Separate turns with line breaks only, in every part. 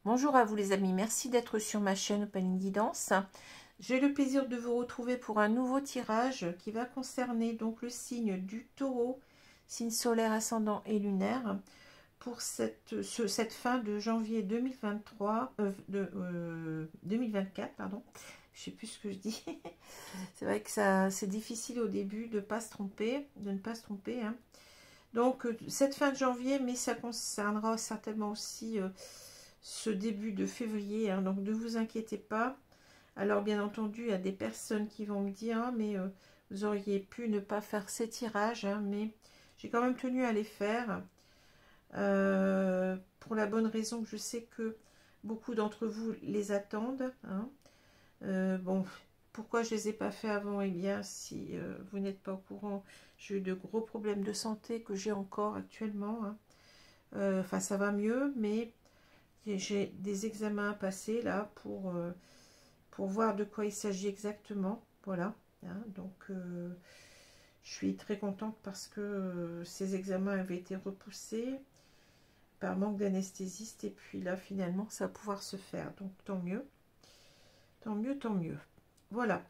Bonjour à vous les amis, merci d'être sur ma chaîne Opaline Guidance. J'ai le plaisir de vous retrouver pour un nouveau tirage qui va concerner donc le signe du Taureau, signe solaire, ascendant et lunaire, pour cette fin de janvier 2024, pardon. Je sais plus ce que je dis. C'est vrai que c'est difficile au début de ne pas se tromper, hein. Donc cette fin de janvier, mais ça concernera certainement aussi ce début de février, hein, donc ne vous inquiétez pas. Alors bien entendu, il y a des personnes qui vont me dire hein, mais vous auriez pu ne pas faire ces tirages, hein, mais j'ai quand même tenu à les faire pour la bonne raison que je sais que beaucoup d'entre vous les attendent, hein. Bon, pourquoi je les ai pas fait avant? Eh bien, si vous n'êtes pas au courant, j'ai eu de gros problèmes de santé que j'ai encore actuellement, hein. Enfin, ça va mieux, mais j'ai des examens à passer là pour voir de quoi il s'agit exactement. Voilà, hein, donc je suis très contente parce que ces examens avaient été repoussés par manque d'anesthésiste et puis là finalement ça va pouvoir se faire, donc tant mieux, tant mieux, tant mieux. Voilà,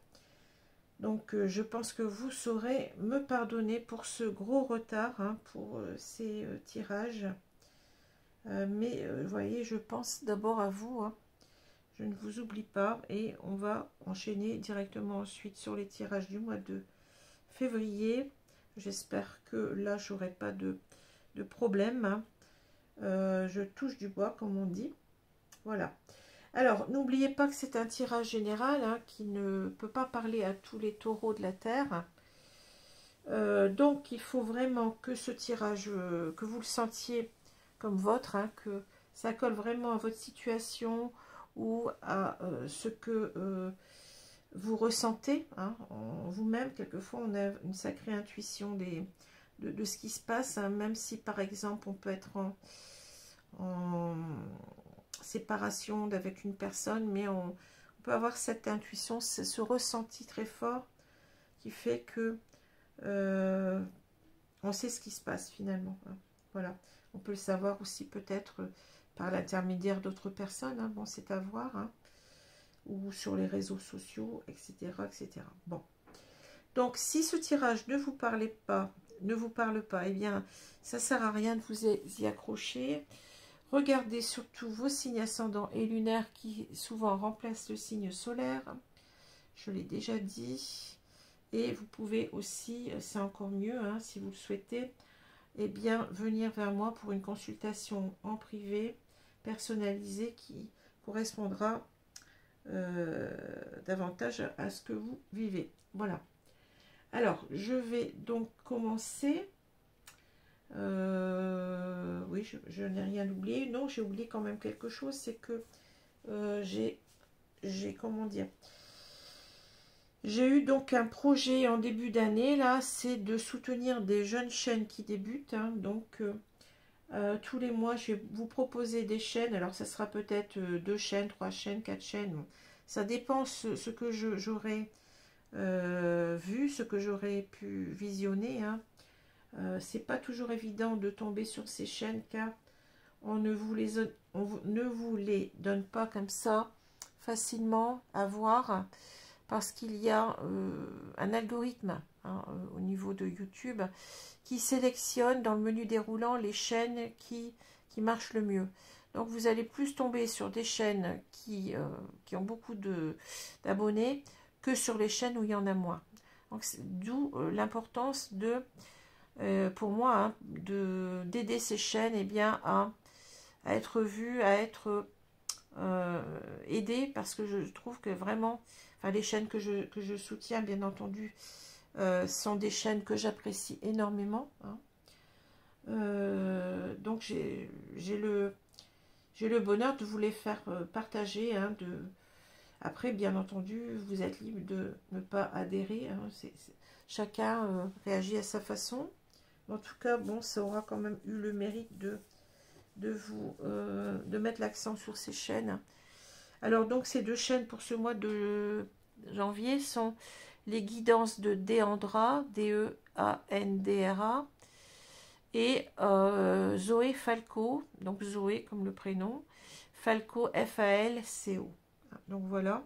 donc je pense que vous saurez me pardonner pour ce gros retard, hein, pour ces tirages. Mais vous voyez, je pense d'abord à vous, hein. Je ne vous oublie pas et on va enchaîner directement ensuite sur les tirages du mois de février. J'espère que là, j'aurai pas de problème, hein. Je touche du bois, comme on dit. Voilà. Alors, n'oubliez pas que c'est un tirage général, hein, qui ne peut pas parler à tous les taureaux de la Terre. Donc, il faut vraiment que ce tirage, que vous le sentiez comme votre, hein, que ça colle vraiment à votre situation ou à ce que vous ressentez, hein, en vous-même. Quelquefois, on a une sacrée intuition de ce qui se passe, hein, même si, par exemple, on peut être en séparation avec une personne, mais on peut avoir cette intuition, ce ressenti très fort qui fait que on sait ce qui se passe finalement, hein. Voilà. On peut le savoir aussi peut-être par l'intermédiaire d'autres personnes, hein. Bon, c'est à voir, hein. Ou sur les réseaux sociaux, etc., etc. Bon. Donc, si ce tirage ne vous parle pas, eh bien, ça ne sert à rien de vous y accrocher. Regardez surtout vos signes ascendants et lunaires qui souvent remplacent le signe solaire. Je l'ai déjà dit. Et vous pouvez aussi, c'est encore mieux, hein, si vous le souhaitez, eh bien, venir vers moi pour une consultation en privé, personnalisée, qui correspondra davantage à ce que vous vivez. Voilà. Alors, je vais donc commencer. Oui, je n'ai rien oublié. Non, j'ai oublié quand même quelque chose, c'est que j'ai, comment dire, j'ai eu donc un projet en début d'année, là, c'est de soutenir des jeunes chaînes qui débutent, hein. Donc, tous les mois, je vais vous proposer des chaînes. Alors, ça sera peut-être 2 chaînes, 3 chaînes, 4 chaînes. Bon, ça dépend ce que j'aurai vu, ce que j'aurai pu visionner, hein. C'est pas toujours évident de tomber sur ces chaînes, car on ne vous les donne pas comme ça facilement à voir, parce qu'il y a un algorithme, hein, au niveau de YouTube qui sélectionne dans le menu déroulant les chaînes qui marchent le mieux. Donc vous allez plus tomber sur des chaînes qui ont beaucoup d'abonnés que sur les chaînes où il y en a moins. D'où l'importance de, pour moi, hein, d'aider ces chaînes, eh bien, à être vues, à être aidées, parce que je trouve que vraiment, enfin, les chaînes que je soutiens, bien entendu, sont des chaînes que j'apprécie énormément, hein. Donc j'ai j'ai le bonheur de vous les faire partager. Hein, Après, bien entendu, vous êtes libre de ne pas adhérer. Hein, chacun réagit à sa façon. En tout cas, bon, ça aura quand même eu le mérite de mettre l'accent sur ces chaînes. Alors, donc, ces deux chaînes pour ce mois de janvier sont les guidances de Deandra, D-E-A-N-D-R-A, et Zoé Falco, donc Zoé comme le prénom, Falco, F-A-L-C-O. Donc voilà,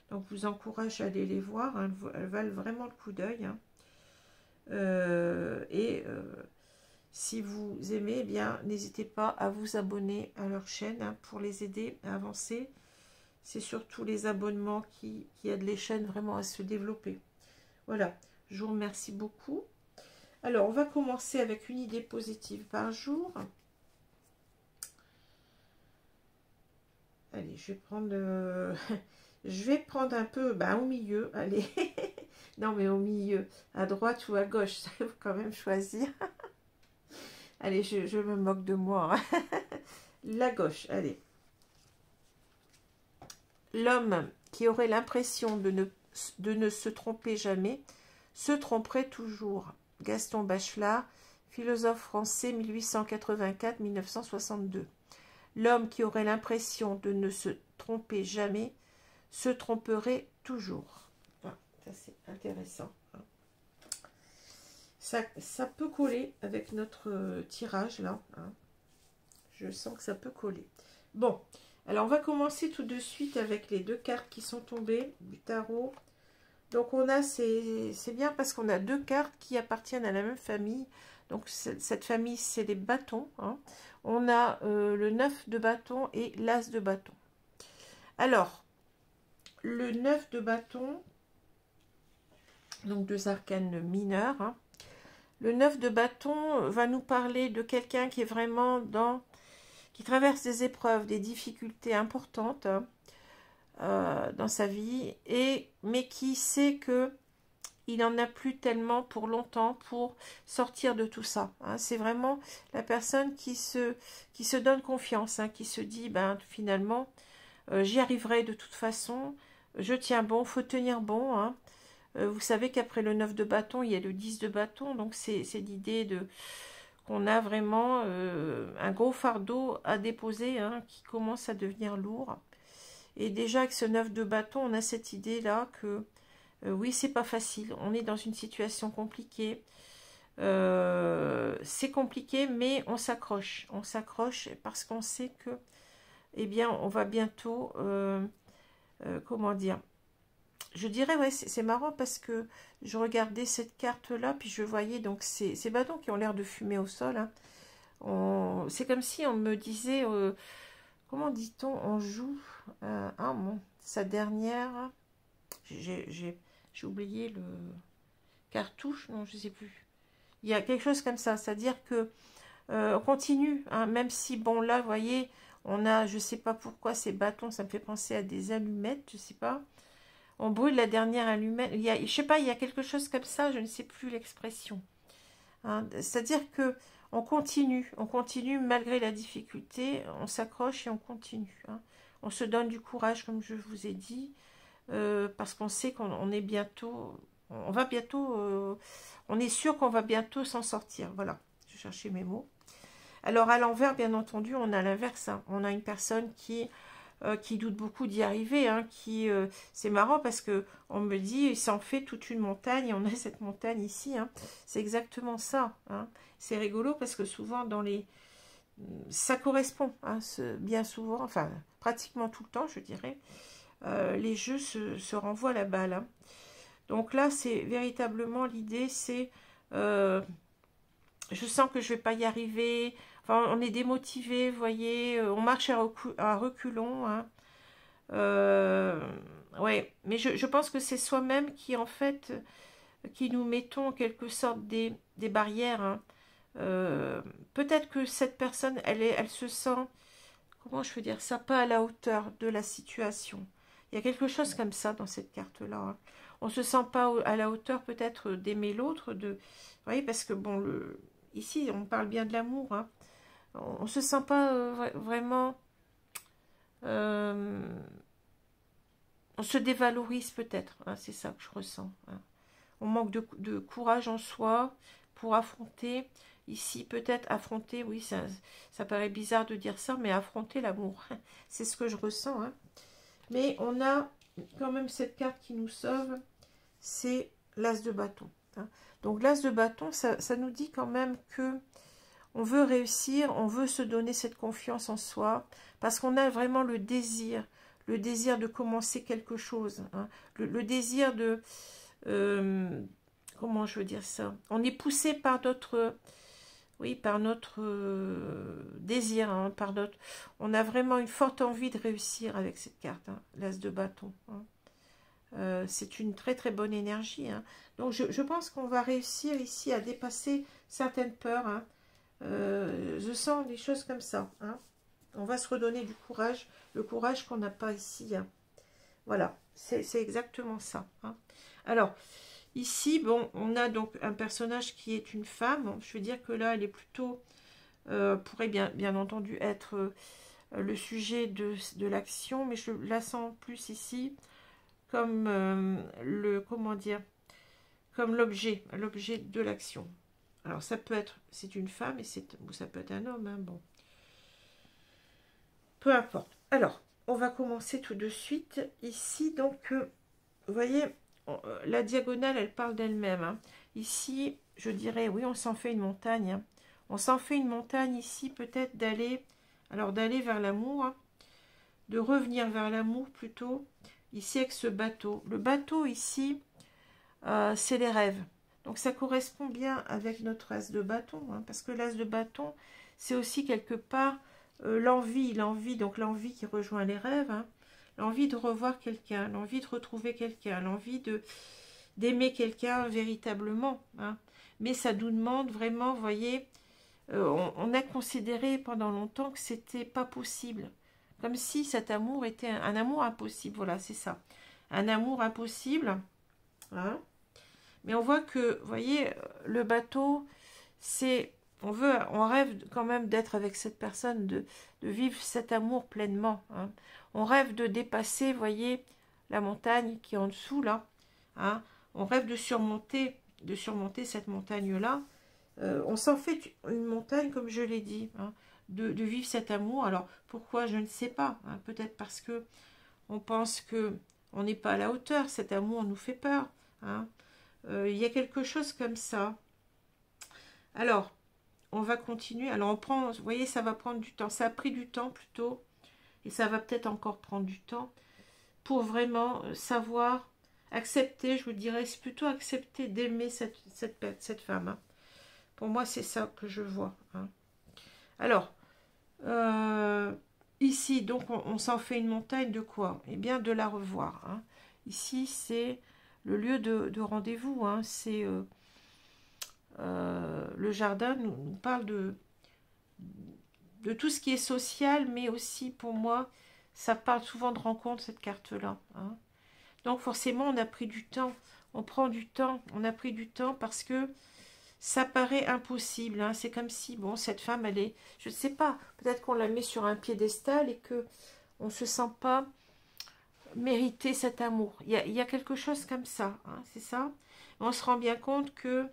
donc je vous encourage à aller les voir, hein, elles valent vraiment le coup d'œil. Hein. Si vous aimez, eh bien n'hésitez pas à vous abonner à leur chaîne hein, pour les aider à avancer. C'est surtout les abonnements qui aident les chaînes vraiment à se développer. Voilà, je vous remercie beaucoup. Alors, on va commencer avec une idée positive par jour. Allez, je vais prendre... je vais prendre un peu au milieu. Allez, non mais au milieu, à droite ou à gauche, ça faut quand même choisir. Allez, je me moque de moi. Hein. La gauche, allez. L'homme qui aurait l'impression de ne se tromper jamais, se tromperait toujours. Gaston Bachelard, philosophe français 1884-1962. L'homme qui aurait l'impression de ne se tromper jamais, se tromperait toujours. Ah, ça c'est intéressant. Ça peut coller avec notre tirage là. Hein. Je sens que ça peut coller. Bon. Alors, on va commencer tout de suite avec les deux cartes qui sont tombées du tarot. Donc, on a, c'est bien parce qu'on a deux cartes qui appartiennent à la même famille. Donc, cette famille, c'est les bâtons. Hein. On a le 9 de bâton et l'as de bâton. Alors, le 9 de bâton, donc deux arcanes mineurs. Hein. Le 9 de bâton va nous parler de quelqu'un qui est vraiment qui traverse des épreuves, des difficultés importantes dans sa vie, mais qui sait que il n'en a plus tellement pour longtemps pour sortir de tout ça. Hein. C'est vraiment la personne qui se donne confiance, hein, qui se dit, finalement, j'y arriverai de toute façon, je tiens bon, faut tenir bon. Hein. Vous savez qu'après le 9 de bâton, il y a le 10 de bâton, donc c'est l'idée qu'on a vraiment un gros fardeau à déposer hein, qui commence à devenir lourd. Et déjà avec ce 9 de bâton, on a cette idée-là que oui, c'est pas facile. On est dans une situation compliquée. C'est compliqué, mais on s'accroche. On s'accroche parce qu'on sait que, eh bien, on va bientôt, comment dire, je dirais, ouais, c'est marrant parce que je regardais cette carte-là, puis je voyais donc ces bâtons qui ont l'air de fumer au sol. Hein. C'est comme si on me disait, comment dit-on, on joue, sa dernière, j'ai oublié le cartouche, non, je sais plus. Il y a quelque chose comme ça, c'est-à-dire que on continue, hein, même si, bon, là, vous voyez, on a, je sais pas pourquoi, ces bâtons, ça me fait penser à des allumettes, je sais pas. On brûle la dernière allumette. Je sais pas, il y a quelque chose comme ça, je ne sais plus l'expression. Hein, c'est-à-dire que on continue malgré la difficulté, on s'accroche et on continue. Hein. On se donne du courage, comme je vous ai dit, parce qu'on sait qu'on est bientôt, on est sûr qu'on va bientôt s'en sortir. Voilà, je cherchais mes mots. Alors à l'envers, bien entendu, on a l'inverse. Hein. On a une personne qui doute beaucoup d'y arriver, hein, c'est marrant parce que on me dit, il s'en fait toute une montagne, on a cette montagne ici, hein, c'est exactement ça, hein. C'est rigolo parce que souvent ça correspond, hein, bien souvent, enfin pratiquement tout le temps, je dirais, les jeux se renvoient la balle, hein. Donc là, c'est véritablement l'idée, c'est, je sens que je vais pas y arriver. Enfin, on est démotivé, vous voyez, on marche à reculons. Hein. Ouais, mais je pense que c'est soi-même qui, en fait, qui nous mettons en quelque sorte des barrières. Hein. Peut-être que cette personne, elle se sent, comment je peux dire ça, pas à la hauteur de la situation. Il y a quelque chose comme ça dans cette carte-là. Hein. On se sent pas à la hauteur peut-être d'aimer l'autre, vous voyez, parce que bon, ici, on parle bien de l'amour, hein. On ne se sent pas vraiment on se dévalorise peut-être, hein, c'est ça que je ressens. Hein. On manque de courage en soi pour affronter. Ici, peut-être affronter, oui, ça paraît bizarre de dire ça, mais affronter l'amour, c'est ce que je ressens. Hein. Mais on a quand même cette carte qui nous sauve, c'est l'As de bâton. Hein. Donc l'As de bâton, ça nous dit quand même que on veut réussir, on veut se donner cette confiance en soi, parce qu'on a vraiment le désir de commencer quelque chose, hein, le désir de... comment je veux dire ça? On est poussé par notre... Oui, par notre désir, hein, on a vraiment une forte envie de réussir avec cette carte, hein, l'As de bâton. Hein. C'est une très très bonne énergie. Hein. Donc je pense qu'on va réussir ici à dépasser certaines peurs. Hein. Je sens des choses comme ça. Hein. On va se redonner du courage, le courage qu'on n'a pas ici. Hein. Voilà, c'est exactement ça. Hein. Alors, ici, bon, on a donc un personnage qui est une femme. Je veux dire que là, elle est plutôt, pourrait bien entendu être le sujet de l'action, mais je la sens plus ici comme comment dire, comme l'objet de l'action. Alors, ça peut être, c'est une femme et ça peut être un homme, hein, bon. Peu importe. Alors, on va commencer tout de suite. Ici, donc, vous voyez, la diagonale, elle parle d'elle-même. Hein. Ici, je dirais, oui, on s'en fait une montagne. Hein. On s'en fait une montagne ici, peut-être d'aller vers l'amour, hein, de revenir vers l'amour plutôt, ici avec ce bateau. Le bateau ici, c'est les rêves. Donc ça correspond bien avec notre as de bâton, hein, parce que l'as de bâton, c'est aussi quelque part l'envie qui rejoint les rêves, hein, l'envie de revoir quelqu'un, l'envie de retrouver quelqu'un, l'envie d'aimer quelqu'un véritablement. Hein. Mais ça nous demande vraiment, vous voyez, on a considéré pendant longtemps que c'était pas possible. Comme si cet amour était un amour impossible. Voilà, c'est ça. Un amour impossible. Hein. Mais on voit que, vous voyez, le bateau, c'est... On rêve quand même d'être avec cette personne, de vivre cet amour pleinement. Hein. On rêve de dépasser, vous voyez, la montagne qui est en dessous, là. Hein. On rêve de surmonter cette montagne-là. On s'en fait une montagne, comme je l'ai dit, hein, de vivre cet amour. Alors, pourquoi? Je ne sais pas. Hein. Peut-être parce que on pense que on n'est pas à la hauteur. Cet amour nous fait peur. Hein. Il y a quelque chose comme ça. Alors, on va continuer. Alors, on prend, vous voyez, ça va prendre du temps. Ça a pris du temps plutôt. Et ça va peut-être encore prendre du temps pour vraiment savoir accepter, je vous dirais, c'est plutôt accepter d'aimer cette femme. Hein. Pour moi, c'est ça que je vois. Hein. Alors, ici, donc, on s'en fait une montagne de quoi? Eh bien, de la revoir. Hein. Ici, c'est le lieu de rendez-vous. Hein. C'est le jardin nous parle de tout ce qui est social, mais aussi, pour moi, ça parle souvent de rencontre, cette carte-là. Hein. Donc, forcément, on a pris du temps. On prend du temps. On a pris du temps parce que ça paraît impossible. Hein. C'est comme si, bon, cette femme, elle est... Je ne sais pas. Peut-être qu'on la met sur un piédestal et que on ne se sent pas mériter cet amour. Il y a quelque chose comme ça. Hein, c'est ça. On se rend bien compte que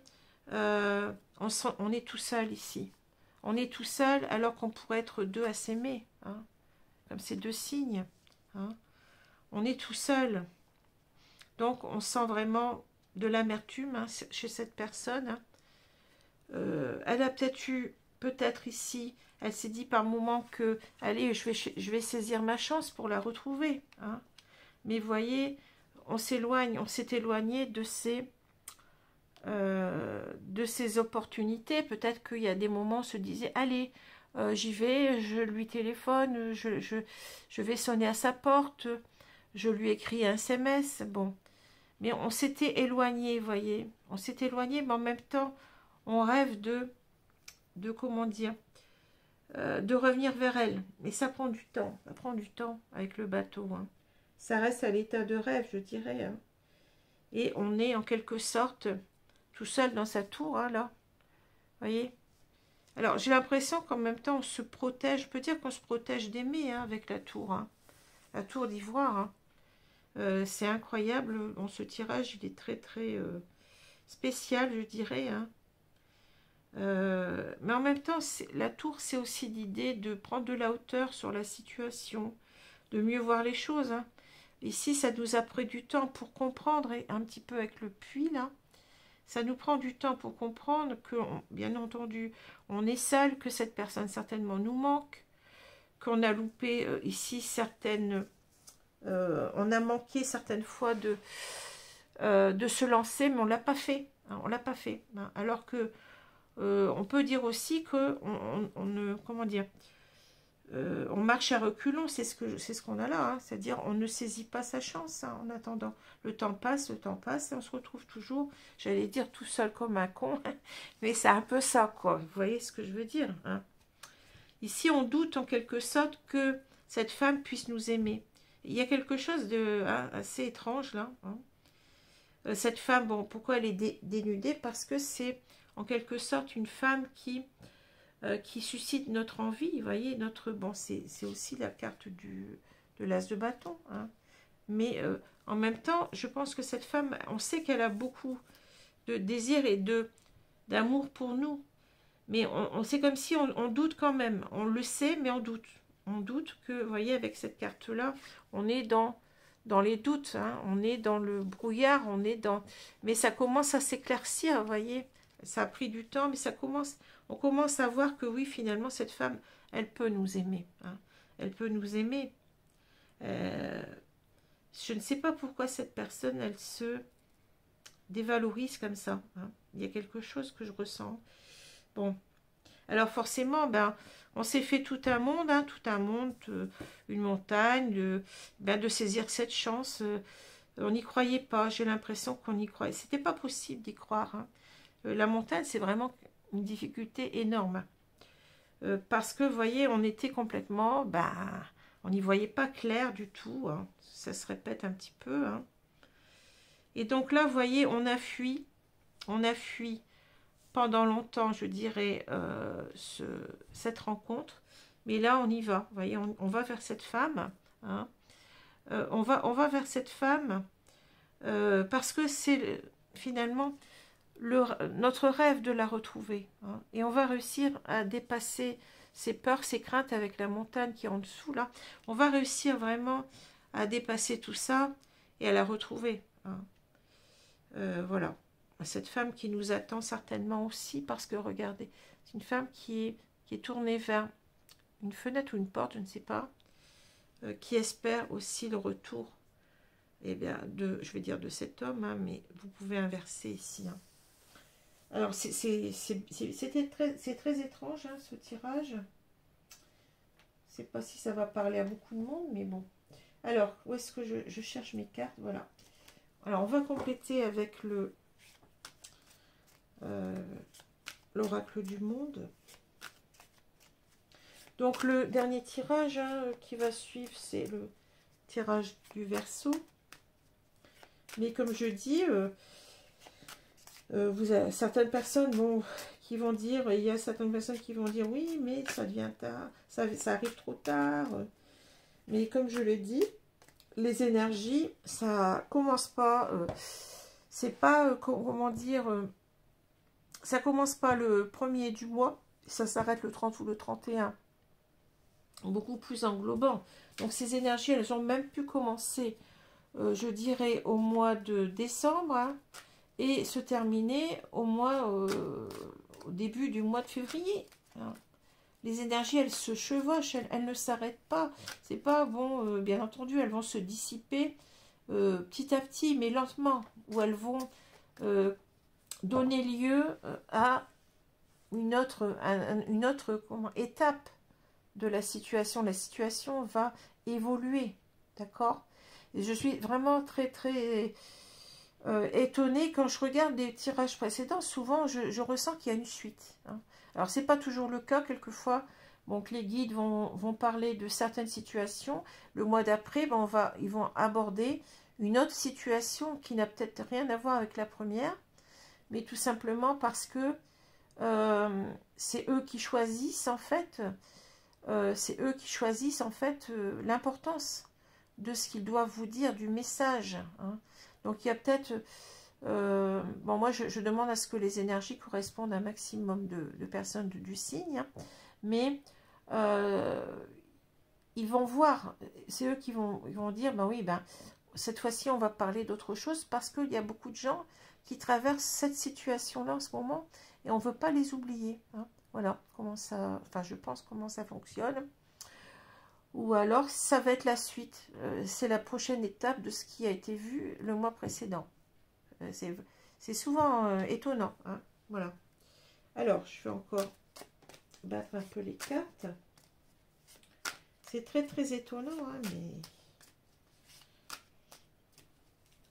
on est tout seul ici. On est tout seul alors qu'on pourrait être deux à s'aimer. Hein, comme ces deux signes. Hein. On est tout seul. Donc, on sent vraiment de l'amertume hein, chez cette personne. Hein. Elle a peut-être ici, elle s'est dit par moment que, allez, je vais saisir ma chance pour la retrouver. Hein. Mais vous voyez, on s'est éloigné de ces opportunités. Peut-être qu'il y a des moments, on se disait, allez, j'y vais, je lui téléphone, je vais sonner à sa porte, je lui écris un SMS, bon. Mais on s'était éloigné, vous voyez. On s'est éloigné, mais en même temps, on rêve de comment dire, de revenir vers elle. Mais ça prend du temps. Ça prend du temps avec le bateau. Hein. Ça reste à l'état de rêve, je dirais. Hein. Et on est en quelque sorte tout seul dans sa tour, hein, là. Vous voyez? Alors, j'ai l'impression qu'en même temps, on se protège. Je peux dire qu'on se protège d'aimer hein, avec la tour. Hein. la tour d'ivoire. Hein. C'est incroyable. Bon, ce tirage, il est très très spécial, je dirais. Hein. Mais en même temps, la tour, c'est aussi l'idée de prendre de la hauteur sur la situation, de mieux voir les choses. Hein. Ici, ça nous a pris du temps pour comprendre, et un petit peu avec le puits, là. Ça nous prend du temps pour comprendre que, bien entendu, on est seul, que cette personne certainement nous manque, qu'on a loupé ici certaines... on a manqué certaines fois de se lancer, mais on ne l'a pas fait. Hein, on l'a pas fait. Hein, alors que on peut dire aussi que on ne... Comment dire, on marche à reculons, c'est ce qu'on a là, hein, c'est-à-dire on ne saisit pas sa chance hein, en attendant. Le temps passe, et on se retrouve toujours, j'allais dire tout seul comme un con, mais c'est un peu ça, quoi. Vous voyez ce que je veux dire hein. Ici, on doute en quelque sorte que cette femme puisse nous aimer. Il y a quelque chose de assez étrange là. Hein. Cette femme, bon, pourquoi elle est dénudée? Parce que c'est en quelque sorte une femme qui suscite notre envie, vous voyez, bon, c'est aussi la carte de l'as de bâton, hein. Mais en même temps, je pense que cette femme, on sait qu'elle a beaucoup de désir et d'amour pour nous, mais c'est comme si on doute quand même, on le sait, mais on doute. On doute que, vous voyez, avec cette carte-là, on est dans les doutes, hein, on est dans le brouillard, mais ça commence à s'éclaircir, vous voyez, ça a pris du temps, mais on commence à voir que oui, finalement, cette femme, elle peut nous aimer. Hein. Elle peut nous aimer. Je ne sais pas pourquoi cette personne, elle se dévalorise comme ça. Hein. Il y a quelque chose que je ressens. Bon. Alors forcément, ben, on s'est fait tout un monde, hein, une montagne, de saisir cette chance. On n'y croyait pas, j'ai l'impression qu'on y croyait. C'était pas possible d'y croire. Hein. La montagne, c'est vraiment une difficulté énorme. Parce que, vous voyez, on était complètement... on n'y voyait pas clair du tout. Hein. Ça se répète un petit peu. Hein. Et donc là, vous voyez, on a fui pendant longtemps, je dirais, cette rencontre. Mais là, on y va. Vous voyez, on va vers cette femme. Hein. On va vers cette femme parce que c'est finalement... notre rêve de la retrouver. Hein. Et on va réussir à dépasser ses peurs, ses craintes avec la montagne qui est en dessous, là. On va réussir vraiment à dépasser tout ça et à la retrouver. Hein. Voilà. Cette femme qui nous attend certainement aussi, parce que, regardez, c'est une femme qui est tournée vers une fenêtre ou une porte, je ne sais pas, qui espère aussi le retour, eh bien, je vais dire de cet homme, hein, mais vous pouvez inverser ici, hein. Alors, c'est très étrange, hein, ce tirage. Je ne sais pas si ça va parler à beaucoup de monde, mais bon. Alors, où est-ce que je cherche mes cartes? Voilà. Alors, on va compléter avec l'oracle du monde. Donc, le dernier tirage hein, qui va suivre, c'est le tirage du Verseau. Mais comme je dis... vous avez certaines personnes qui vont dire, il y a certaines personnes qui vont dire oui, mais ça vient tard, ça arrive trop tard. Mais comme je le dis, les énergies, ça commence pas, c'est pas, comment dire, ça commence pas le 1er du mois, ça s'arrête le 30 ou le 31, beaucoup plus englobant. Donc ces énergies, elles ont même pu commencer, je dirais, au mois de décembre, hein, et se terminer au début du mois de février. Hein. Les énergies, elles se chevauchent, elles ne s'arrêtent pas. C'est pas bon, bien entendu, elles vont se dissiper petit à petit, mais lentement, où elles vont donner lieu à une autre étape de la situation. La situation va évoluer, d'accord? Et je suis vraiment très, très... étonnée quand je regarde des tirages précédents, souvent je ressens qu'il y a une suite. Hein. Alors c'est pas toujours le cas, quelquefois, donc les guides vont parler de certaines situations. Le mois d'après, ils vont aborder une autre situation qui n'a peut-être rien à voir avec la première, mais tout simplement parce que c'est eux qui choisissent en fait, l'importance de ce qu'ils doivent vous dire, du message. Hein. Donc il y a peut-être... bon, moi je demande à ce que les énergies correspondent à un maximum de personnes du signe. Hein. Mais ils vont voir, c'est eux qui vont dire, ben oui, ben, cette fois-ci on va parler d'autre chose, parce qu'il y a beaucoup de gens qui traversent cette situation-là en ce moment, et on ne veut pas les oublier. Hein. Voilà comment ça, enfin je pense comment ça fonctionne. Ou alors ça va être la suite, c'est la prochaine étape de ce qui a été vu le mois précédent. C'est souvent étonnant. Hein. Voilà. Alors, je vais encore battre un peu les cartes. C'est très très étonnant, hein, mais...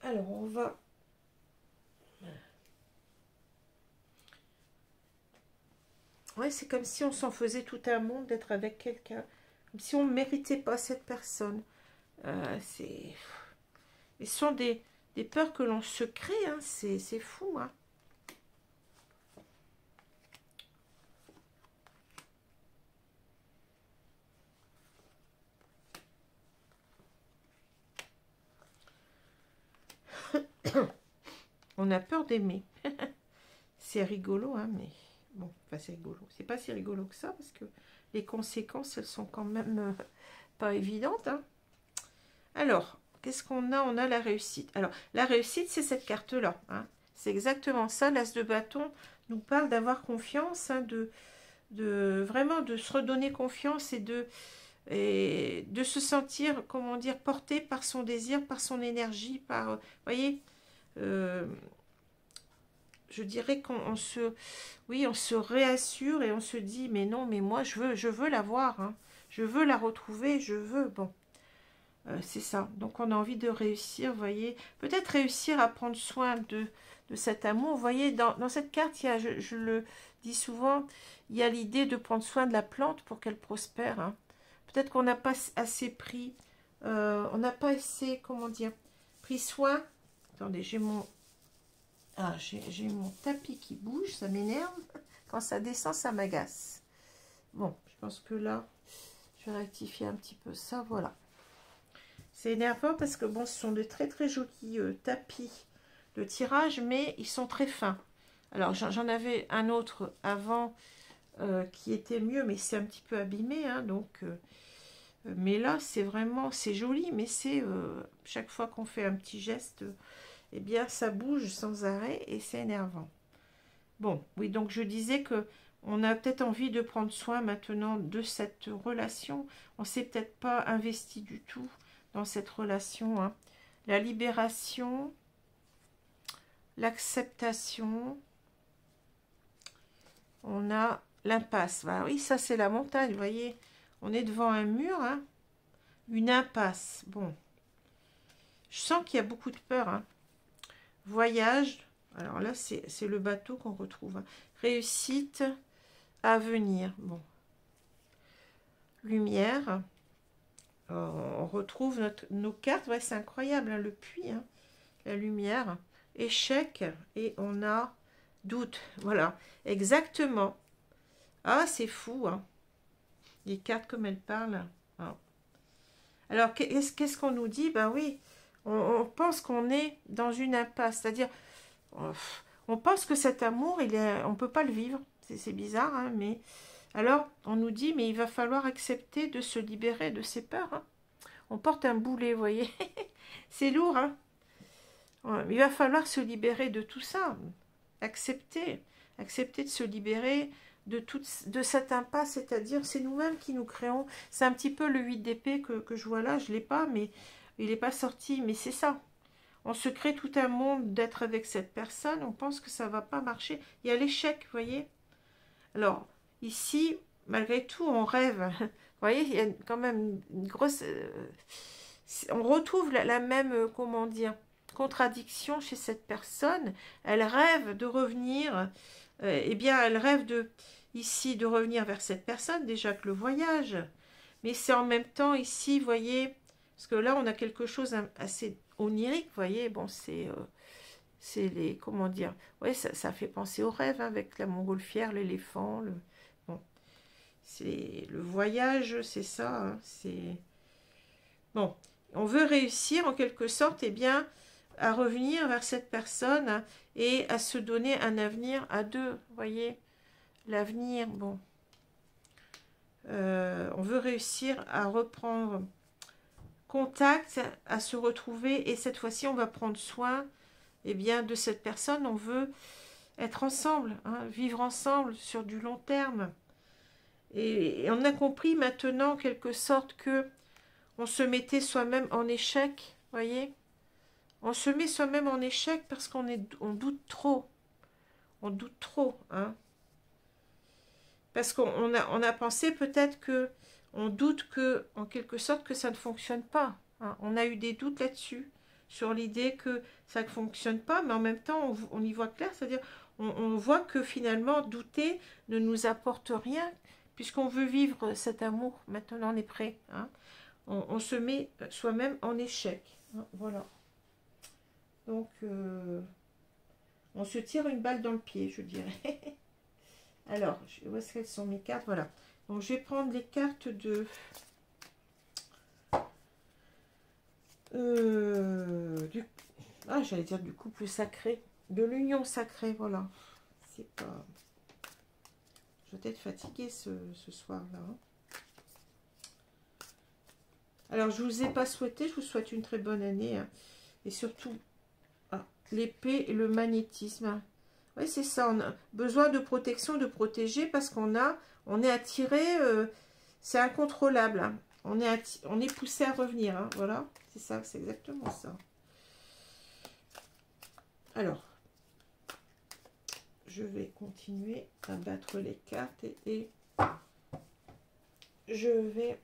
Alors, on va... Ouais, c'est comme si on s'en faisait tout un monde d'être avec quelqu'un. Comme si on ne méritait pas cette personne. Ce sont des peurs que l'on se crée, hein. C'est fou, hein. On a peur d'aimer. C'est rigolo, hein, mais... Bon, enfin, c'est rigolo. C'est pas si rigolo que ça, parce que les conséquences, elles sont quand même pas évidentes. Hein. Alors, qu'est-ce qu'on a? On a la réussite. Alors, la réussite, c'est cette carte-là. Hein. C'est exactement ça. L'As de bâton nous parle d'avoir confiance, hein, vraiment de se redonner confiance et de se sentir, comment dire, porté par son désir, par son énergie, par... voyez je dirais qu'on se, oui, on se réassure et on se dit, mais non, mais moi, je veux la voir, hein. Je veux la retrouver, je veux, bon, c'est ça. Donc, on a envie de réussir, vous voyez, peut-être réussir à prendre soin de cet amour. Vous voyez, dans cette carte, il y a, je le dis souvent, il y a l'idée de prendre soin de la plante pour qu'elle prospère. Hein. Peut-être qu'on n'a pas assez pris, on n'a pas assez, comment dire, pris soin. Attendez, j'ai mon tapis qui bouge, ça m'énerve. Quand ça descend, ça m'agace. Bon, je pense que là, je vais rectifier un petit peu ça, voilà. C'est énervant parce que, bon, ce sont de très très jolis tapis de tirage, mais ils sont très fins. Alors, j'en avais un autre avant qui était mieux, mais c'est un petit peu abîmé, hein, donc... mais là, c'est vraiment, c'est joli, mais c'est chaque fois qu'on fait un petit geste... eh bien, ça bouge sans arrêt et c'est énervant. Bon, oui, donc je disais que on a peut-être envie de prendre soin maintenant de cette relation. On ne s'est peut-être pas investi du tout dans cette relation. Hein. La libération, l'acceptation. On a l'impasse. Bah oui, ça c'est la montagne, vous voyez. On est devant un mur, hein. Une impasse. Bon, je sens qu'il y a beaucoup de peur, hein. Voyage, alors là, c'est le bateau qu'on retrouve. Hein. Réussite à venir. Bon. Lumière. On retrouve nos cartes. Ouais, c'est incroyable, hein, le puits. Hein. La lumière. Échec. Et on a doute. Voilà, exactement. Ah, c'est fou. Hein. Les cartes comme elles parlent. Ah. Alors, qu'est-ce qu'on nous dit? Ben oui, on pense qu'on est dans une impasse. C'est-à-dire... on pense que cet amour, on ne peut pas le vivre. C'est bizarre, hein, mais... Alors, on nous dit, mais il va falloir accepter de se libérer de ses peurs. Hein. On porte un boulet, vous voyez. C'est lourd, hein. Il va falloir se libérer de tout ça. Accepter de se libérer de cette impasse, c'est-à-dire, c'est nous-mêmes qui nous créons. C'est un petit peu le 8 d'épée que je vois là. Je ne l'ai pas, mais il n'est pas sorti. Mais c'est ça. On se crée tout un monde d'être avec cette personne. On pense que ça ne va pas marcher. Il y a l'échec, vous voyez. Alors, ici, malgré tout, on rêve. Vous voyez, il y a quand même une grosse... on retrouve la même, comment dire, contradiction chez cette personne. Elle rêve de revenir. Eh bien, elle rêve ici de revenir vers cette personne, déjà que le voyage. Mais c'est en même temps ici, vous voyez, parce que là, on a quelque chose assez... onirique, vous voyez, bon, c'est les, comment dire, ouais, ça fait penser au rêve, hein, avec la montgolfière, l'éléphant, bon, c'est le voyage, c'est ça, hein, c'est, bon, On veut réussir en quelque sorte, eh bien, à revenir vers cette personne et à se donner un avenir à deux. Vous voyez, l'avenir, bon. On veut réussir à reprendre contact, à se retrouver, et cette fois-ci, on va prendre soin, eh bien, de cette personne. On veut être ensemble, hein, vivre ensemble sur du long terme. Et on a compris maintenant, en quelque sorte, que on se mettait soi-même en échec, voyez. On se met soi-même en échec parce on doute trop. On doute trop, hein. Parce qu'on a pensé peut-être que on doute que, en quelque sorte, que ça ne fonctionne pas, hein. On a eu des doutes là-dessus, sur l'idée que ça ne fonctionne pas, mais en même temps, on y voit clair, c'est-à-dire, on voit que finalement, douter ne nous apporte rien, puisqu'on veut vivre cet amour. Maintenant, on est prêt, hein. On se met soi-même en échec, hein, voilà. Donc, on se tire une balle dans le pied, je dirais. Alors, où est-ce qu'elles sont mes cartes? Voilà. Donc, je vais prendre les cartes de... j'allais dire du couple sacré. De l'union sacrée, voilà. C'est pas... Je vais être fatiguée ce soir-là. Hein. Alors, je ne vous ai pas souhaité, je vous souhaite une très bonne année. Hein. Et surtout, l'épée et le magnétisme. Oui, c'est ça, on a besoin de protection, de protéger, parce on est attiré, c'est incontrôlable. Hein. On est poussé à revenir, hein, voilà, c'est ça, c'est exactement ça. Alors, je vais continuer à battre les cartes et je vais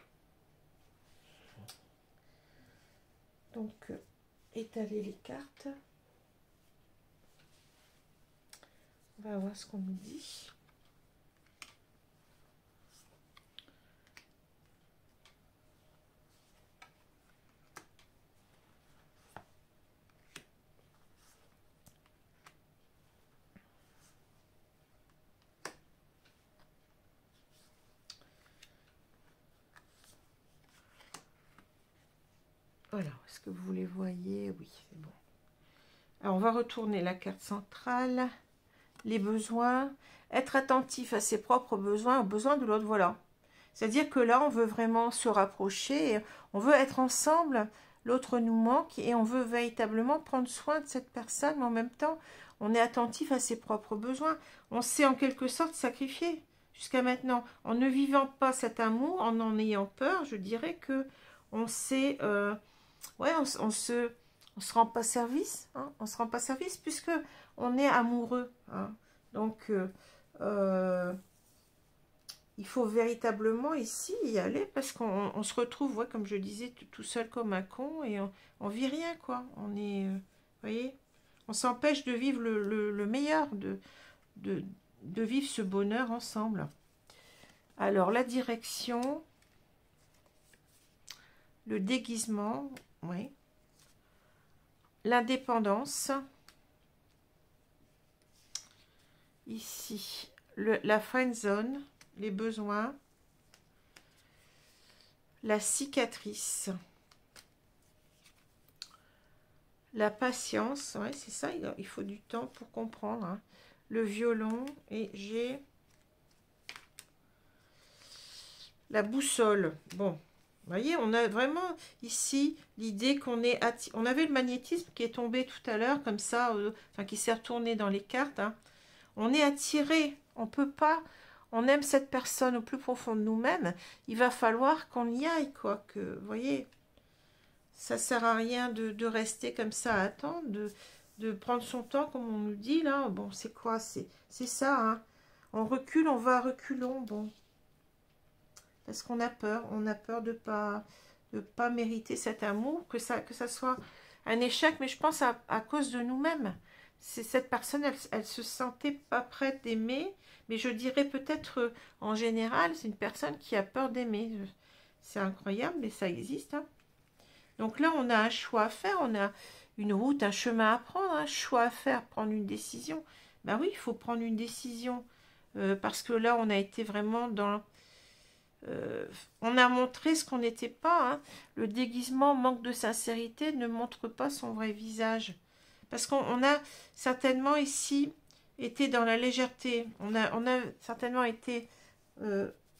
donc étaler les cartes. On va voir ce qu'on nous dit. Voilà, est-ce que vous les voyez? Oui, c'est bon. Alors, on va retourner la carte centrale. Les besoins. Être attentif à ses propres besoins, aux besoins de l'autre, voilà. C'est-à-dire que là, on veut vraiment se rapprocher, et on veut être ensemble, l'autre nous manque, et on veut véritablement prendre soin de cette personne, mais en même temps, on est attentif à ses propres besoins. On s'est en quelque sorte sacrifié jusqu'à maintenant. En ne vivant pas cet amour, en ayant peur, je dirais que on s'est... ouais, on se rend pas service, hein, on se rend pas service puisque on est amoureux, hein. Donc il faut véritablement ici y aller parce qu'on se retrouve, ouais, comme je disais, tout seul comme un con et on vit rien, quoi. On est, voyez, on s'empêche de vivre le meilleur, de vivre ce bonheur ensemble. Alors la direction, le déguisement, oui. L'indépendance. Ici, la friend zone, les besoins. La cicatrice. La patience, ouais, c'est ça, il faut du temps pour comprendre. Hein. Le violon et j'ai la boussole. Bon. Vous voyez, on a vraiment ici l'idée qu'on est... On avait le magnétisme qui est tombé tout à l'heure, comme ça, enfin qui s'est retourné dans les cartes. Hein. On est attiré, on ne peut pas... On aime cette personne au plus profond de nous-mêmes. Il va falloir qu'on y aille, quoi. Que, vous voyez, ça ne sert à rien de rester comme ça à attendre, de prendre son temps, comme on nous dit, là. Bon, c'est quoi? C'est ça, hein. On recule, on va à reculons, bon. Parce qu'on a peur de pas mériter cet amour, que ça soit un échec, mais je pense à cause de nous-mêmes. Cette personne, elle se sentait pas prête d'aimer, mais je dirais peut-être en général, c'est une personne qui a peur d'aimer. C'est incroyable, mais ça existe. Hein. Donc là, on a un choix à faire, on a une route, un chemin à prendre, un choix à faire, prendre une décision. Ben oui, il faut prendre une décision, parce que là, on a été vraiment dans... on a montré ce qu'on n'était pas. Hein. Le déguisement, manque de sincérité, ne montre pas son vrai visage. Parce qu'on a certainement ici été dans la légèreté. On a certainement été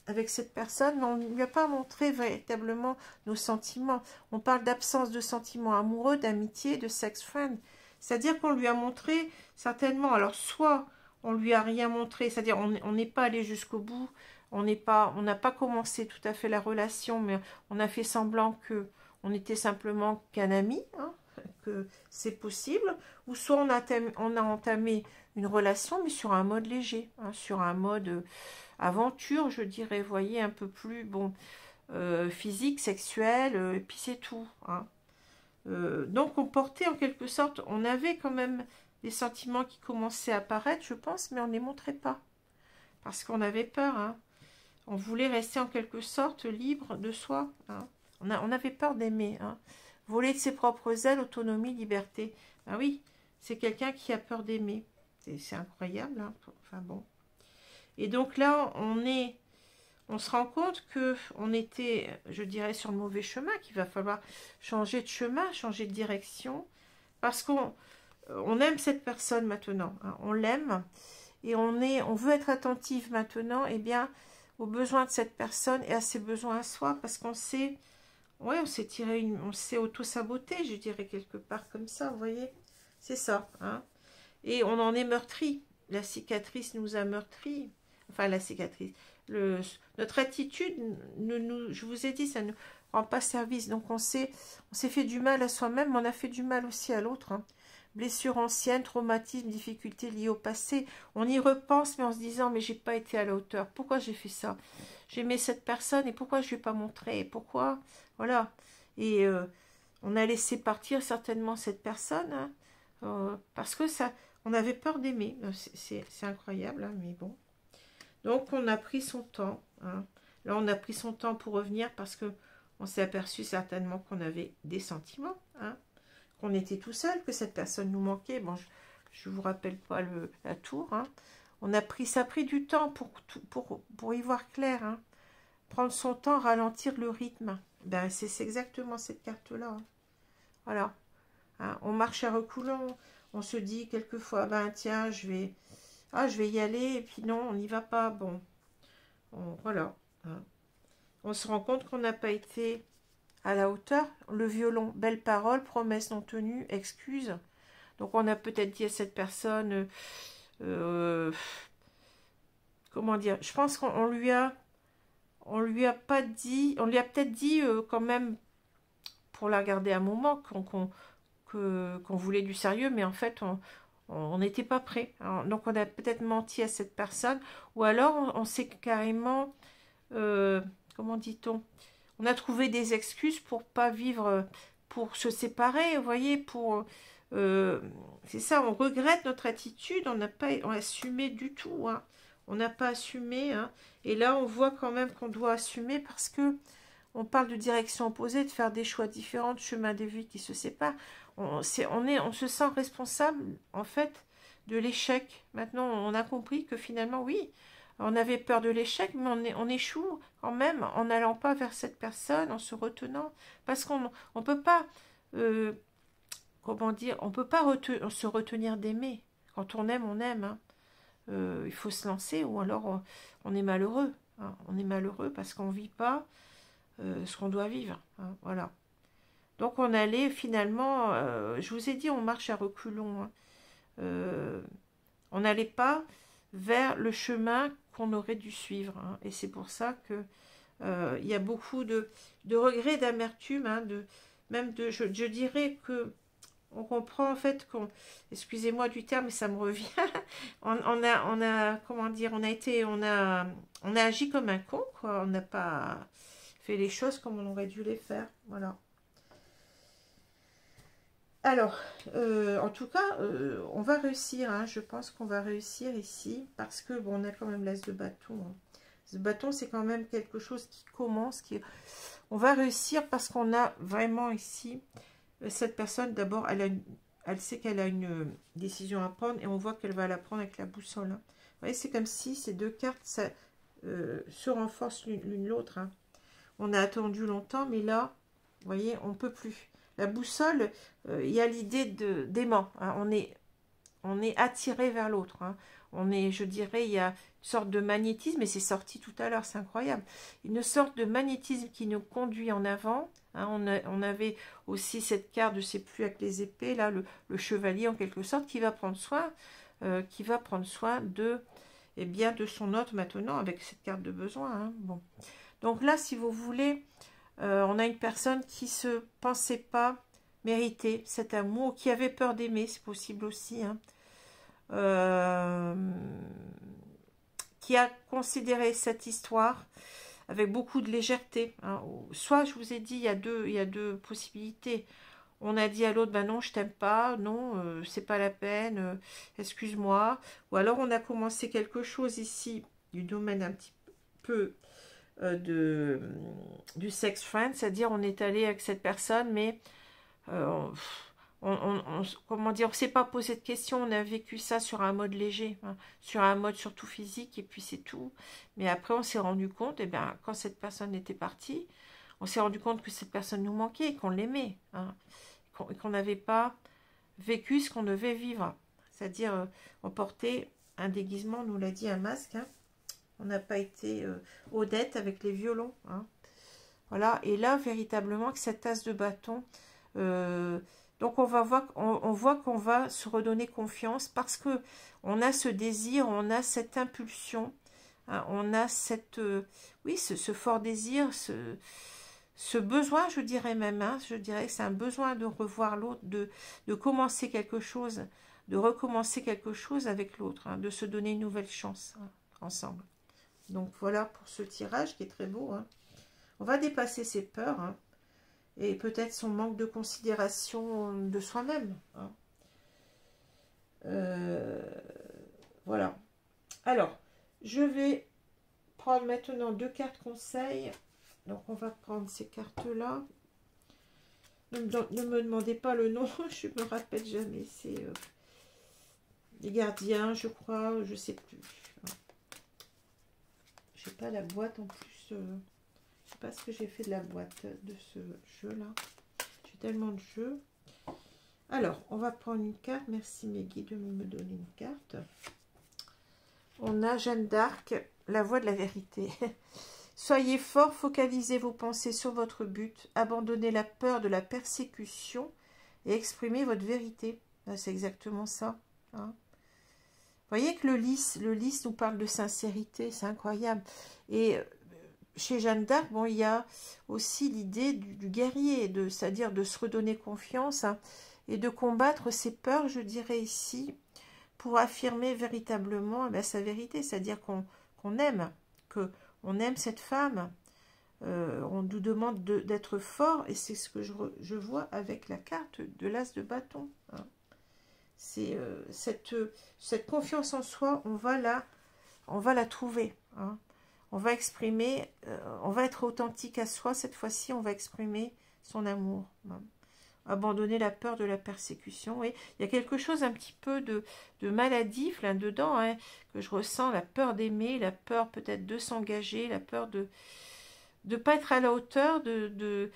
avec cette personne, mais on ne lui a pas montré véritablement nos sentiments. On parle d'absence de sentiments amoureux, d'amitié, de sex friend. C'est-à-dire qu'on lui a montré certainement, alors soit on lui a rien montré, c'est-à-dire on n'est pas allé jusqu'au bout, on n'a pas commencé tout à fait la relation, mais on a fait semblant que on était simplement qu'un ami, hein, que c'est possible, ou soit on a entamé une relation, mais sur un mode léger, hein, sur un mode aventure, je dirais, voyez, un peu plus bon, physique, sexuel, et puis c'est tout. Hein. Donc on portait en quelque sorte, on avait quand même des sentiments qui commençaient à apparaître, je pense, mais on ne les montrait pas, parce qu'on avait peur. Hein. On voulait rester en quelque sorte libre de soi. Hein. On avait peur d'aimer. Hein. Voler de ses propres ailes, autonomie, liberté. Ben oui, c'est quelqu'un qui a peur d'aimer. C'est incroyable. Hein. Enfin bon. Et donc là, on se rend compte que on était, je dirais, sur le mauvais chemin, qu'il va falloir changer de chemin, changer de direction, parce qu'on aime cette personne maintenant. Hein. On l'aime et on veut être attentif maintenant, eh bien, aux besoins de cette personne et à ses besoins à soi, parce qu'on s'est, ouais, on s'est auto-saboté, je dirais quelque part comme ça, vous voyez, c'est ça, hein. Et on en est meurtri, la cicatrice nous a meurtri, enfin la cicatrice, notre attitude, je vous ai dit, ça ne rend pas service, donc on s'est fait du mal à soi-même, mais on a fait du mal aussi à l'autre, hein. Blessures anciennes, traumatismes, difficultés liées au passé. On y repense, mais en se disant, mais j'ai pas été à la hauteur. Pourquoi j'ai fait ça? J'aimais cette personne et pourquoi je ne lui ai pas montré? Pourquoi? Voilà. Et on a laissé partir certainement cette personne, hein, parce que ça, on avait peur d'aimer. C'est incroyable, hein, mais bon. Donc on a pris son temps. Hein. Là, on a pris son temps pour revenir parce que on s'est aperçu certainement qu'on avait des sentiments, hein. Qu'on était tout seul, que cette personne nous manquait. Bon, je ne vous rappelle pas la tour. Hein. Ça a pris du temps pour y voir clair. Hein. Prendre son temps, ralentir le rythme. Ben, c'est exactement cette carte-là. Hein. Voilà. Hein, on marche à reculons. On se dit quelquefois, ben tiens, je vais y aller. Et puis non, on n'y va pas. Bon, voilà. Hein. On se rend compte qu'on n'a pas été à la hauteur. Le violon, belle parole, promesse non tenue, excuse. Donc on a peut-être dit à cette personne, comment dire, je pense qu'on lui a pas dit, on lui a peut-être dit quand même, pour la garder un moment, qu'on voulait du sérieux, mais en fait on n'était pas prêt. Alors, donc on a peut-être menti à cette personne, ou alors on s'est carrément, comment dit-on, on a trouvé des excuses pour pas vivre, pour se séparer, vous voyez, c'est ça, on regrette notre attitude, on n'a pas assumé du tout, hein. On n'a pas assumé, hein. Et là on voit quand même qu'on doit assumer parce que on parle de direction opposée, de faire des choix différents, de chemins de vie qui se séparent. On se sent responsable en fait de l'échec. Maintenant on a compris que finalement oui, on avait peur de l'échec, mais on échoue quand même en n'allant pas vers cette personne, en se retenant. Parce qu'on ne peut pas, comment dire, on peut pas se retenir d'aimer. Quand on aime, on aime. Hein. Il faut se lancer ou alors on est malheureux. Hein. On est malheureux parce qu'on ne vit pas ce qu'on doit vivre. Hein. Voilà. Donc on allait finalement, je vous ai dit, on marche à reculons. Hein. On n'allait pas vers le chemin qu'on aurait dû suivre. Hein. Et c'est pour ça que il y a beaucoup de regrets, d'amertume, hein, je dirais que on comprend en fait excusez-moi du terme, mais ça me revient, on a, comment dire, on a agi comme un con, quoi. On n'a pas fait les choses comme on aurait dû les faire, voilà. Alors, en tout cas, on va réussir, hein. Je pense qu'on va réussir ici, parce que, bon, on a quand même l'as de bâton. Hein. Ce bâton, c'est quand même quelque chose qui commence, on va réussir parce qu'on a vraiment ici, cette personne, d'abord, elle sait qu'elle a une décision à prendre, et on voit qu'elle va la prendre avec la boussole. Hein. Vous voyez, c'est comme si ces deux cartes se renforcent l'une l'autre. Hein. On a attendu longtemps, mais là, vous voyez, on ne peut plus. La boussole, il y a l'idée d'aimant. Hein. On est attiré vers l'autre. Hein. On est, je dirais, il y a une sorte de magnétisme, et c'est sorti tout à l'heure, c'est incroyable. Une sorte de magnétisme qui nous conduit en avant. Hein. On avait aussi cette carte, je ne sais plus, avec les épées, là, le chevalier en quelque sorte, qui va prendre soin de, eh bien, de son hôte maintenant, avec cette carte de besoin. Hein. Bon. Donc là, si vous voulez, on a une personne qui se pensait pas mériter cet amour, qui avait peur d'aimer, c'est possible aussi, hein. Qui a considéré cette histoire avec beaucoup de légèreté. Hein. Soit, je vous ai dit, il y a deux possibilités. On a dit à l'autre, ben non, je t'aime pas, non, c'est pas la peine, excuse-moi. Ou alors on a commencé quelque chose ici, du domaine un petit peu du sex friend, c'est-à-dire on est allé avec cette personne, mais comment dire, on ne s'est pas posé de questions, on a vécu ça sur un mode léger, hein, sur un mode surtout physique, et puis c'est tout. Mais après, on s'est rendu compte, et bien, quand cette personne était partie, on s'est rendu compte que cette personne nous manquait, qu'on l'aimait, hein, qu'on n'avait pas vécu ce qu'on devait vivre. C'est-à-dire, on portait un déguisement, on nous l'a dit, un masque, hein. On n'a pas été honnête avec les violons. Hein. Voilà, et là, véritablement, que cette tasse de bâton... donc on voit qu'on va se redonner confiance parce que on a ce désir, on a cette impulsion, hein, on a cette oui, ce fort désir, ce besoin, je dirais même, hein, je dirais que c'est un besoin de revoir l'autre, de commencer quelque chose, de recommencer quelque chose avec l'autre, hein, de se donner une nouvelle chance, hein, ensemble. Donc voilà pour ce tirage qui est très beau. Hein. On va dépasser ses peurs, hein. Et peut-être son manque de considération de soi-même. Hein. Voilà. Alors, je vais prendre maintenant 2 cartes conseils. Donc, on va prendre ces cartes-là. Ne me demandez pas le nom, je ne me rappelle jamais. C'est les gardiens, je crois, je ne sais plus. Je n'ai pas la boîte en plus. Je ne sais pas ce que j'ai fait de la boîte de ce jeu-là. J'ai tellement de jeux. Alors, on va prendre une carte. Merci mes guides de me donner une carte. On a Jeanne d'Arc, la voie de la vérité. Soyez fort, focalisez vos pensées sur votre but. Abandonnez la peur de la persécution et exprimez votre vérité. C'est exactement ça. Hein. Vous voyez que le lys nous parle de sincérité. C'est incroyable. Et... chez Jeanne d'Arc, bon, il y a aussi l'idée du guerrier, c'est-à-dire de se redonner confiance, hein, et de combattre ses peurs, je dirais ici, pour affirmer véritablement sa vérité, c'est-à-dire qu'on aime, qu'on aime cette femme. On nous demande d'être fort, et c'est ce que je vois avec la carte de l'as de bâton. Hein. C'est cette confiance en soi, on va la trouver. Hein. On va exprimer, on va être authentique à soi. Cette fois-ci, on va exprimer son amour. Hein. Abandonner la peur de la persécution. Et il y a quelque chose un petit peu de maladif là-dedans, hein, que je ressens, la peur d'aimer, la peur peut-être de s'engager, la peur de ne pas être à la hauteur, de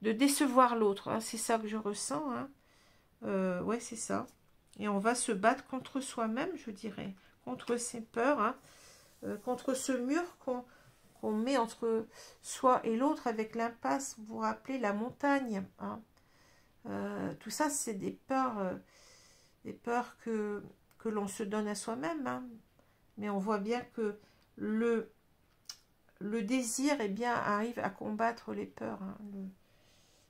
décevoir l'autre. Hein. C'est ça que je ressens. Hein. Ouais, c'est ça. Et on va se battre contre soi-même, je dirais, contre ses peurs, hein. Contre ce mur qu'on met entre soi et l'autre avec l'impasse, vous vous rappelez, la montagne. Hein. Tout ça, c'est des peurs que l'on se donne à soi-même. Hein. Mais on voit bien que le désir eh bien, arrive à combattre les peurs. Hein.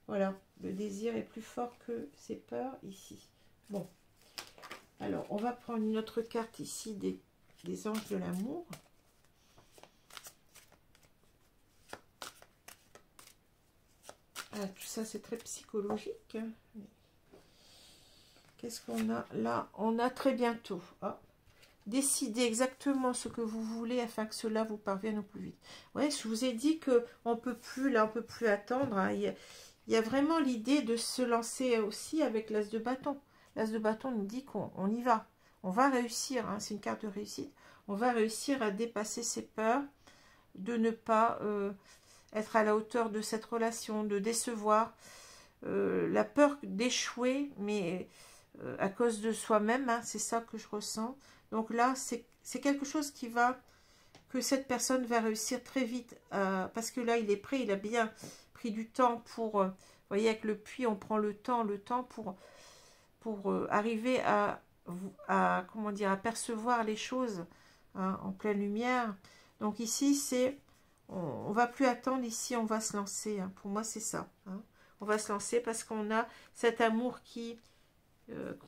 Voilà, le désir est plus fort que ces peurs ici. Bon, alors on va prendre une autre carte ici des anges de l'amour. Ah, tout ça, c'est très psychologique. Hein. Qu'est-ce qu'on a là? On a très bientôt. Ah. Décidez exactement ce que vous voulez afin que cela vous parvienne au plus vite. Ouais, je vous ai dit qu'on peut plus, là, on peut plus attendre. Hein. Il y a vraiment l'idée de se lancer aussi avec l'as de bâton. L'as de bâton nous dit qu'on y va. On va réussir. Hein. C'est une carte de réussite. On va réussir à dépasser ses peurs. de ne pas être à la hauteur de cette relation, de décevoir, la peur d'échouer, mais à cause de soi-même, hein, c'est ça que je ressens. Donc là, c'est quelque chose que cette personne va réussir très vite, parce que là, il est prêt, il a bien pris du temps pour, vous voyez, avec le puits, on prend le temps pour arriver comment dire, à percevoir les choses, hein, en pleine lumière. Donc ici, on va plus attendre, ici, on va se lancer, hein. Pour moi, c'est ça, hein. On va se lancer parce qu'on a cet amour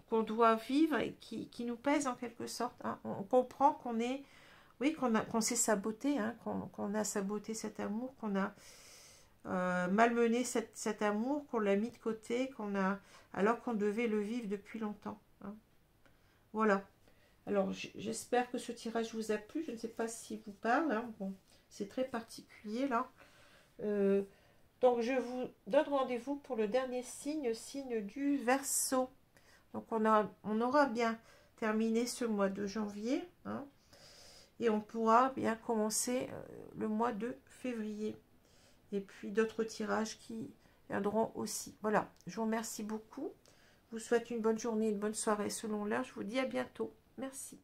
qu'on doit vivre et qui nous pèse en quelque sorte, hein. On comprend qu'on est, oui, qu'on s'est saboté, hein, qu'on a saboté cet amour, qu'on a malmené cet amour, qu'on l'a mis de côté, alors qu'on devait le vivre depuis longtemps, hein. Voilà. Alors, j'espère que ce tirage vous a plu. Je ne sais pas s'il vous parle, hein. Bon, c'est très particulier, là. Donc, je vous donne rendez-vous pour le dernier signe, signe du Verseau. Donc, on aura bien terminé ce mois de janvier, hein, et on pourra bien commencer le mois de février. Et puis, d'autres tirages qui viendront aussi. Voilà, je vous remercie beaucoup. Je vous souhaite une bonne journée, une bonne soirée selon l'heure. Je vous dis à bientôt. Merci.